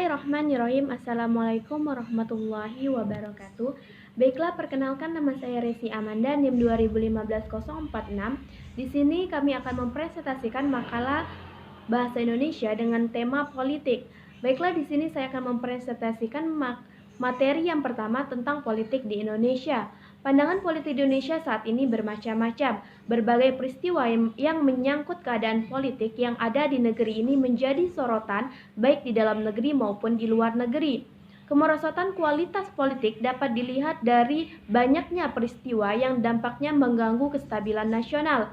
Bismillahirrahmanirrahim. Assalamualaikum warahmatullahi wabarakatuh. Baiklah, perkenalkan nama saya Resi Amanda, NIM 2015-046. Di sini kami akan mempresentasikan makalah bahasa Indonesia dengan tema politik. Baiklah, di sini saya akan mempresentasikan materi yang pertama tentang politik di Indonesia. Pandangan politik di Indonesia saat ini bermacam-macam. Berbagai peristiwa yang menyangkut keadaan politik yang ada di negeri ini menjadi sorotan baik di dalam negeri maupun di luar negeri. Kemerosotan kualitas politik dapat dilihat dari banyaknya peristiwa yang dampaknya mengganggu kestabilan nasional.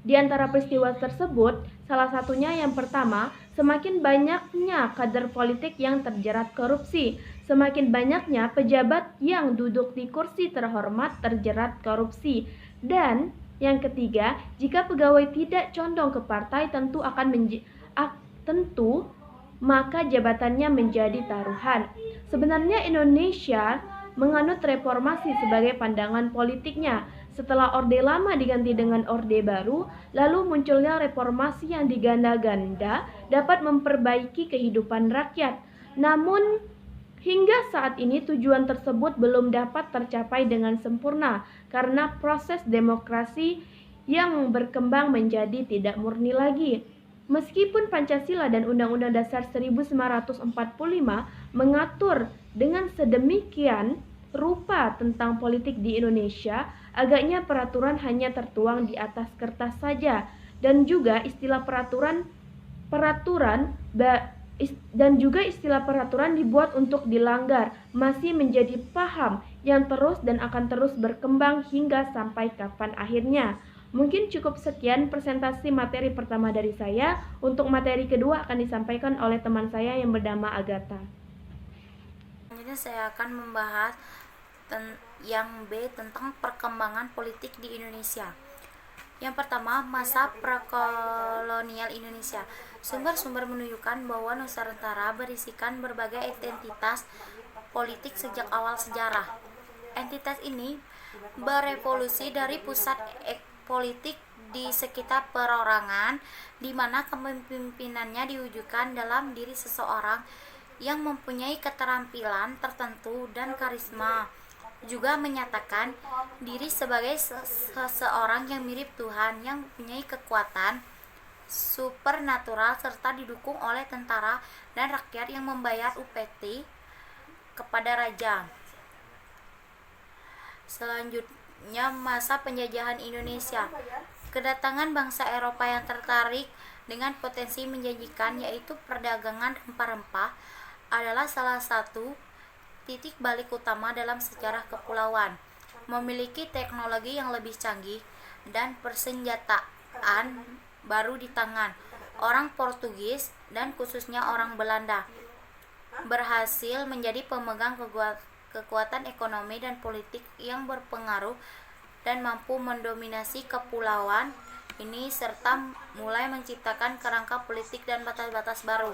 Di antara peristiwa tersebut, salah satunya yang pertama, semakin banyaknya kader politik yang terjerat korupsi. Semakin banyaknya pejabat yang duduk di kursi terhormat terjerat korupsi. Dan yang ketiga, jika pegawai tidak condong ke partai tentu maka jabatannya menjadi taruhan. Sebenarnya Indonesia menganut reformasi sebagai pandangan politiknya. Setelah Orde Lama diganti dengan Orde Baru, lalu munculnya reformasi yang diganda-ganda dapat memperbaiki kehidupan rakyat. Namun, hingga saat ini tujuan tersebut belum dapat tercapai dengan sempurna karena proses demokrasi yang berkembang menjadi tidak murni lagi. Meskipun Pancasila dan Undang-Undang Dasar 1945 mengatur dengan sedemikian rupa tentang politik di Indonesia, agaknya peraturan hanya tertuang di atas kertas saja, dan juga istilah peraturan dibuat untuk dilanggar, masih menjadi paham yang terus dan akan terus berkembang hingga sampai kapan akhirnya. Mungkin cukup sekian presentasi materi pertama dari saya. Untuk materi kedua akan disampaikan oleh teman saya yang bernama Agatha. Selanjutnya saya akan membahas yang B tentang perkembangan politik di Indonesia. Yang pertama, masa prakolonial Indonesia. Sumber-sumber menunjukkan bahwa Nusantara berisikan berbagai entitas politik sejak awal sejarah. Entitas ini berevolusi dari pusat politik di sekitar perorangan, di mana kepemimpinannya diwujudkan dalam diri seseorang yang mempunyai keterampilan tertentu dan karisma, juga menyatakan diri sebagai seseorang yang mirip Tuhan, yang mempunyai kekuatan supernatural serta didukung oleh tentara dan rakyat yang membayar upeti kepada raja. Selanjutnya, masa penjajahan Indonesia. Kedatangan bangsa Eropa yang tertarik dengan potensi menjanjikan, yaitu perdagangan rempah-rempah, adalah salah satu titik balik utama dalam sejarah kepulauan. Memiliki teknologi yang lebih canggih dan persenjataan baru di tangan, orang Portugis dan khususnya orang Belanda berhasil menjadi pemegang kekuatan ekonomi dan politik yang berpengaruh dan mampu mendominasi kepulauan ini serta mulai menciptakan kerangka politik dan batas-batas baru.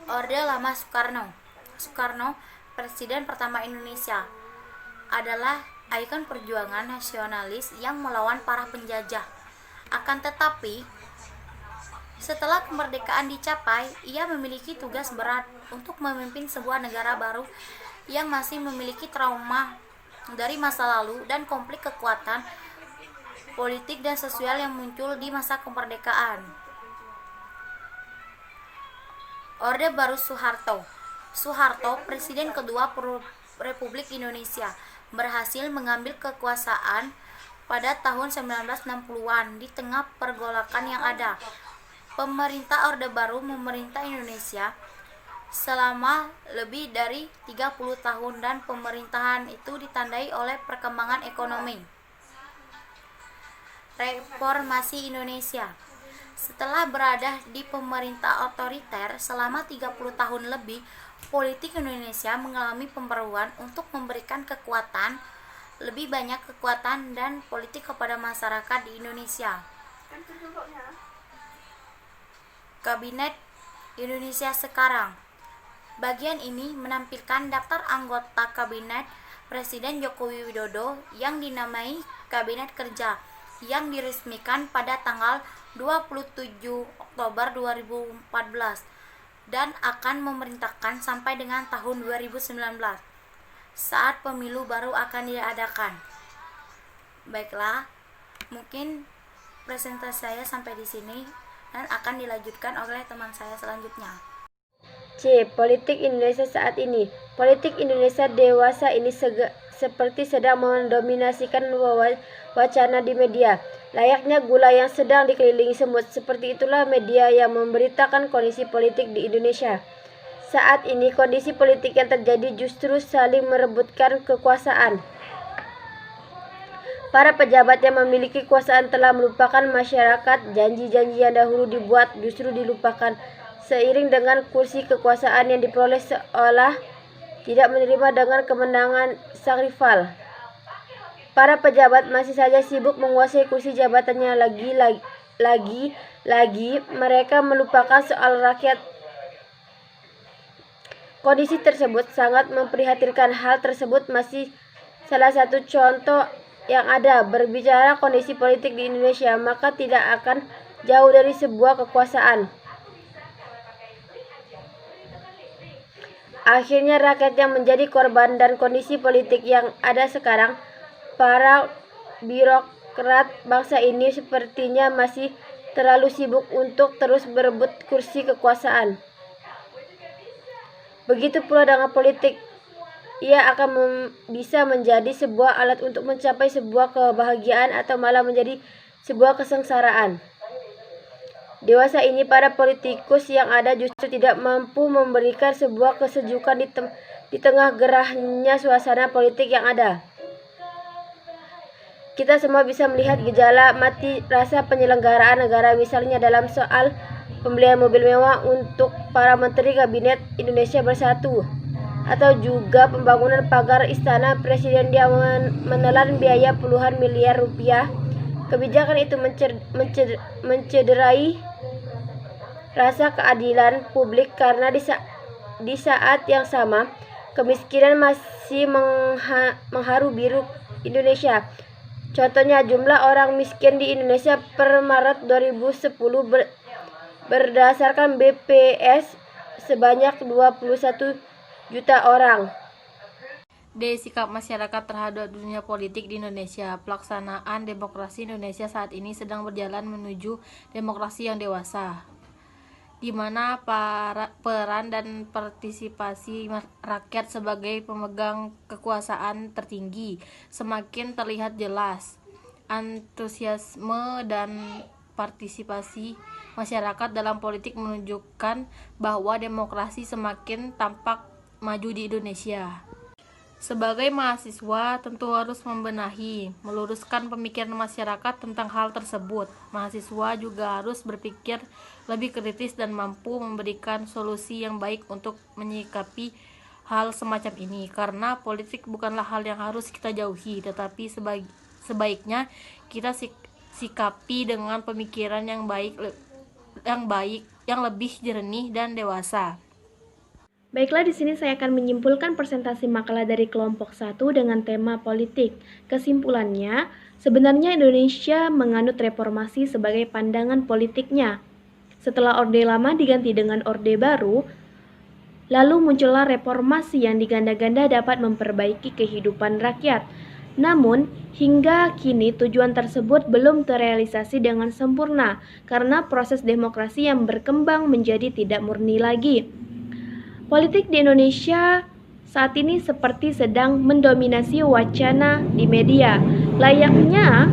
Orde Lama Soekarno, Presiden pertama Indonesia, adalah ikon perjuangan nasionalis yang melawan para penjajah. Akan tetapi, setelah kemerdekaan dicapai, ia memiliki tugas berat untuk memimpin sebuah negara baru yang masih memiliki trauma dari masa lalu dan konflik kekuatan politik dan sosial yang muncul di masa kemerdekaan. Orde Baru Soeharto, Presiden kedua Republik Indonesia, berhasil mengambil kekuasaan pada tahun 1960-an di tengah pergolakan yang ada. Pemerintah Orde Baru memerintah Indonesia selama lebih dari 30 tahun dan pemerintahan itu ditandai oleh perkembangan ekonomi. Reformasi Indonesia. Setelah berada di pemerintah otoriter selama 30 tahun lebih, politik Indonesia mengalami pembaruan untuk memberikan lebih banyak kekuatan dan politik kepada masyarakat di Indonesia. Kabinet Indonesia sekarang. Bagian ini menampilkan daftar anggota Kabinet Presiden Joko Widodo yang dinamai Kabinet Kerja, yang diresmikan pada tanggal 27 Oktober 2014 dan akan memerintahkan sampai dengan tahun 2019 saat pemilu baru akan diadakan. Baiklah, mungkin presentasi saya sampai di sini dan akan dilanjutkan oleh teman saya selanjutnya. C. Politik Indonesia saat ini. Politik Indonesia dewasa ini seperti sedang mendominasikan wacana di media. Layaknya gula yang sedang dikelilingi semut, seperti itulah media yang memberitakan kondisi politik di Indonesia. Saat ini kondisi politik yang terjadi justru saling merebutkan kekuasaan. Para pejabat yang memiliki kekuasaan telah melupakan masyarakat. Janji-janji yang dahulu dibuat justru dilupakan. Seiring dengan kursi kekuasaan yang diperoleh seolah tidak menerima dengan kemenangan sang rival. Para pejabat masih saja sibuk menguasai kursi jabatannya. Lagi mereka melupakan soal rakyat. Kondisi tersebut sangat memprihatinkan. Hal tersebut masih salah satu contoh yang ada. Berbicara kondisi politik di Indonesia, maka tidak akan jauh dari sebuah kekuasaan. Akhirnya rakyat yang menjadi korban dan kondisi politik yang ada sekarang. Para birokrat bangsa ini sepertinya masih terlalu sibuk untuk terus berebut kursi kekuasaan. Begitu pula dengan politik. Ia akan bisa menjadi sebuah alat untuk mencapai sebuah kebahagiaan atau malah menjadi sebuah kesengsaraan. Dewasa ini para politikus yang ada justru tidak mampu memberikan sebuah kesejukan di tengah gerahnya suasana politik yang ada. Kita semua bisa melihat gejala mati rasa penyelenggaraan negara, misalnya dalam soal pembelian mobil mewah untuk para menteri kabinet Indonesia Bersatu, atau juga pembangunan pagar istana presiden yang menelan biaya puluhan miliar rupiah. Kebijakan itu mencederai rasa keadilan publik karena di saat yang sama kemiskinan masih mengharu biru Indonesia. Contohnya, jumlah orang miskin di Indonesia per Maret 2010 berdasarkan BPS sebanyak 21 juta orang. D. Sikap masyarakat terhadap dunia politik di Indonesia. Pelaksanaan demokrasi Indonesia saat ini sedang berjalan menuju demokrasi yang dewasa, di mana peran dan partisipasi rakyat sebagai pemegang kekuasaan tertinggi semakin terlihat jelas. Antusiasme dan partisipasi masyarakat dalam politik menunjukkan bahwa demokrasi semakin tampak maju di Indonesia. Sebagai mahasiswa, tentu harus membenahi, meluruskan pemikiran masyarakat tentang hal tersebut. Mahasiswa juga harus berpikir lebih kritis dan mampu memberikan solusi yang baik untuk menyikapi hal semacam ini. Karena politik bukanlah hal yang harus kita jauhi, tetapi sebaiknya kita sikapi dengan pemikiran yang baik, yang lebih jernih dan dewasa. Baiklah, di sini saya akan menyimpulkan presentasi makalah dari kelompok 1 dengan tema politik. Kesimpulannya, sebenarnya Indonesia menganut reformasi sebagai pandangan politiknya. Setelah Orde Lama diganti dengan Orde Baru, lalu muncullah reformasi yang diganda-ganda dapat memperbaiki kehidupan rakyat. Namun, hingga kini tujuan tersebut belum terrealisasi dengan sempurna karena proses demokrasi yang berkembang menjadi tidak murni lagi. Politik di Indonesia saat ini seperti sedang mendominasi wacana di media. Layaknya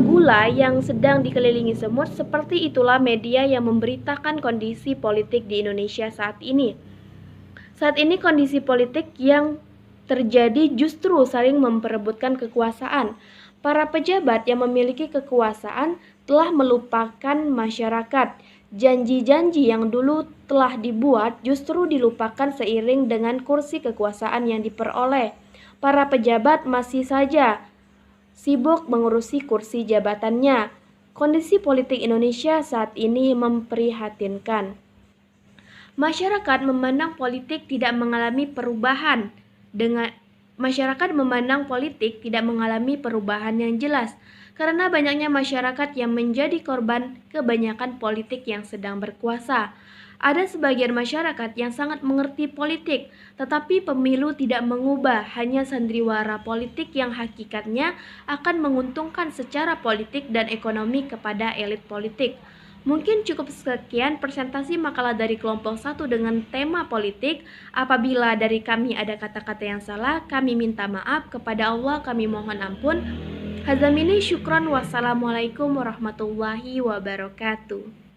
gula yang sedang dikelilingi semut, seperti itulah media yang memberitakan kondisi politik di Indonesia saat ini. Saat ini kondisi politik yang terjadi justru saling memperebutkan kekuasaan. Para pejabat yang memiliki kekuasaan telah melupakan masyarakat. Janji-janji yang dulu telah dibuat justru dilupakan seiring dengan kursi kekuasaan yang diperoleh. Para pejabat masih saja sibuk mengurusi kursi jabatannya. Kondisi politik Indonesia saat ini memprihatinkan. Masyarakat memandang politik tidak mengalami perubahan yang jelas karena banyaknya masyarakat yang menjadi korban kebanyakan politik yang sedang berkuasa. Ada sebagian masyarakat yang sangat mengerti politik, tetapi pemilu tidak mengubah, hanya sandiwara politik yang hakikatnya akan menguntungkan secara politik dan ekonomi kepada elit politik. Mungkin cukup sekian presentasi makalah dari kelompok 1 dengan tema politik. Apabila dari kami ada kata-kata yang salah, kami minta maaf. Kepada Allah kami mohon ampun. Hazamini syukran, wassalamualaikum warahmatullahi wabarakatuh.